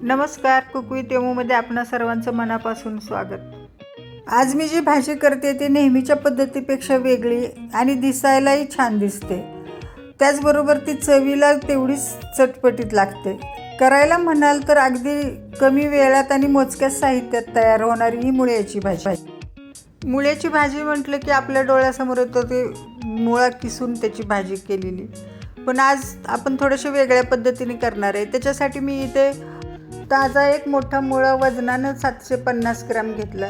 नमस्कार, cook with यमूमध्ये आपणा सर्वांचं मनापासून स्वागत। आज मी जी भाजी करते ती नेहमीच्या पद्धतीपेक्षा वेगळी आणि दिसायलाही छान दिसते, त्याचबरोबर ती चवीला तेवढीच चटपटीत लागते। करायला म्हणाल तर अगदी कमी वेळात आणि मोजक्या साहित्यात तयार होणारी ही मुळ्याची भाजी। मुळ्याची भाजी म्हटलं की आपल्या डोळ्यासमोर येतं ते मुळा किसून त्याची भाजी केलेली, पण आज आपण थोडेसे वेगळ्या पद्धतीने करणार आहे। त्याच्यासाठी मी इथे ताजा एक मोठा मुळा वजनानं 750 ग्रॅम घेतला।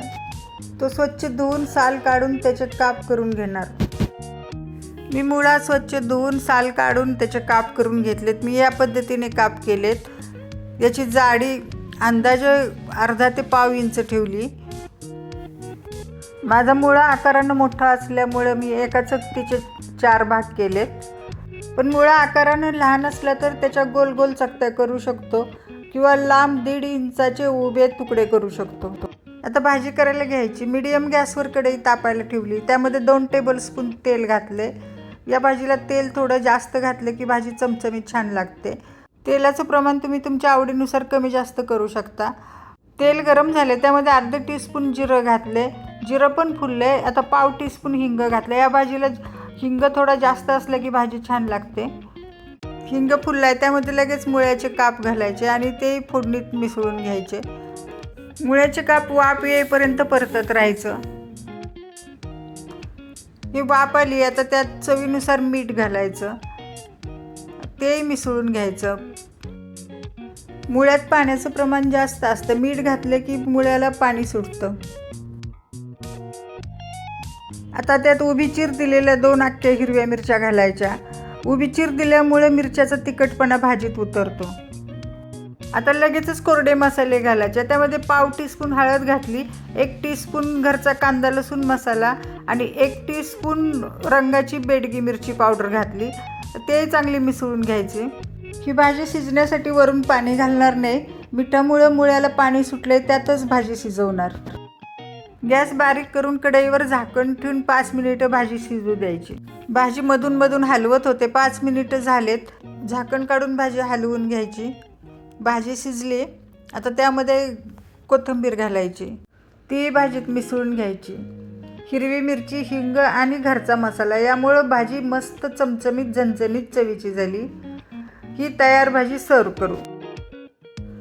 तो स्वच्छ धुवून साल काढून त्याचे काप करून घेणार। मी मुळा स्वच्छ धुवून साल काढून त्याचे काप करून घेतलेत। मी या पद्धतीने काप केलेत। याची जाडी अंदाजे अर्धा ते पाव इंच ठेवली। माझा मुळा आकारानं मोठा असल्यामुळे मी एका चकतीचे 4 भाग केलेत, पण मुळा आकारानं लहान असला तर त्याच्या गोल गोल चकत्या करू शकतो किंवा लांब 1.5 इंचाचे उभे तुकडे करू शकतो। आता भाजी करायला घ्यायची। मीडियम गॅसवर कढई तापायला ठेवली, त्यामध्ये 2 टेबलस्पून तेल घातले। या भाजीला तेल थोडं जास्त घातलं की भाजी चमचमीत छान लागते। तेलाचं प्रमाण तुम्ही तुमच्या आवडीनुसार कमी जास्त करू शकता। तेल गरम झाले, त्यामध्ये अर्धा टीस्पून जिरं घातले। जिरं पण फुलले। आता पाव टीस्पून हिंग घातलं। या भाजीला हिंग थोडा जास्त असला की भाजी छान लागते। हिंग फुललाय, त्यामध्ये लगेच मुळ्याचे काप घालायचे आणि ते फोडणीत मिसळून घ्यायचे। मुळ्याचे काप वाफ येईपर्यंत परतत राहायचं। ही वाफ आली, आता त्यात चवीनुसार मीठ घालायचं, ते मिसळून घ्यायचं। मुळ्यात पाण्याचं प्रमाण जास्त असतं, मीठ घातलं की मुळ्याला पाणी सुटतं। आता त्यात उभी चीर दिलेल्या 2 अख्ख्या हिरव्या मिरच्या घालायच्या। उभी चीर दिल्यामुळे मिरच्याचा तिखटपणा भाजीत उतरतो। आता लगेचच कोरडे मसाले घालायचे। त्यामध्ये पाव टीस्पून हळद घातली, 1 टीस्पून घरचा कांदा लसूण मसाला आणि 1 टीस्पून रंगाची बेडगी मिरची पावडर घातली। ते चांगली मिसळून घ्यायची। ही भाजी शिजण्यासाठी वरून पाणी घालणार नाही, मिठामुळे मुळ्याला पाणी सुटले त्यातच भाजी शिजवणार। गॅस बारीक करून कढईवर झाकण ठेवून 5 मिनिटं भाजी शिजू द्यायची। भाजी मधून मधून हलवत होते। 5 मिनिटं झालेत, झाकण काढून भाजी हलवून घ्यायची। भाजी शिजली, आता त्यामध्ये कोथिंबीर घालायची, ती भाजीत मिसळून घ्यायची। हिरवी मिरची, हिंग आणि घरचा मसाला यामुळं भाजी मस्त चमचमीत झणझणीत चवीची झाली। ही तयार भाजी सर्व करू।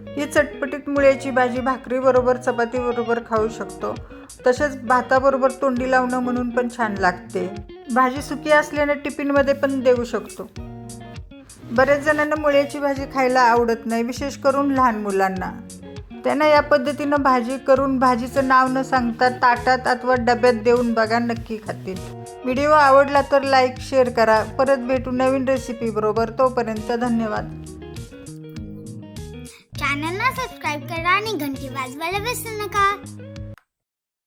ही चटपटीत मुळ्याची भाजी भाकरीबरोबर चपातीबरोबर खाऊ शकतो, तसेच भाताबरोबर तोंडी लावणं म्हणून पण छान लागते। भाजी सुकी असल्याने टिफिनमध्ये पण देऊ शकतो। बरेच जणांना मुळ्याची भाजी खायला आवडत नाही, विशेष करून लहान मुलांना। त्यांना या पद्धतीनं भाजी करून भाजीचं नाव न सांगता ताटात अथवा डब्यात देऊन बघा, नक्की खातील। व्हिडिओ आवडला तर लाईक शेअर करा। परत भेटू नवीन रेसिपी बरोबर, तोपर्यंत धन्यवाद। चॅनलला सबस्क्राईब करा आणि घंटी वाजवायला विसरू नका।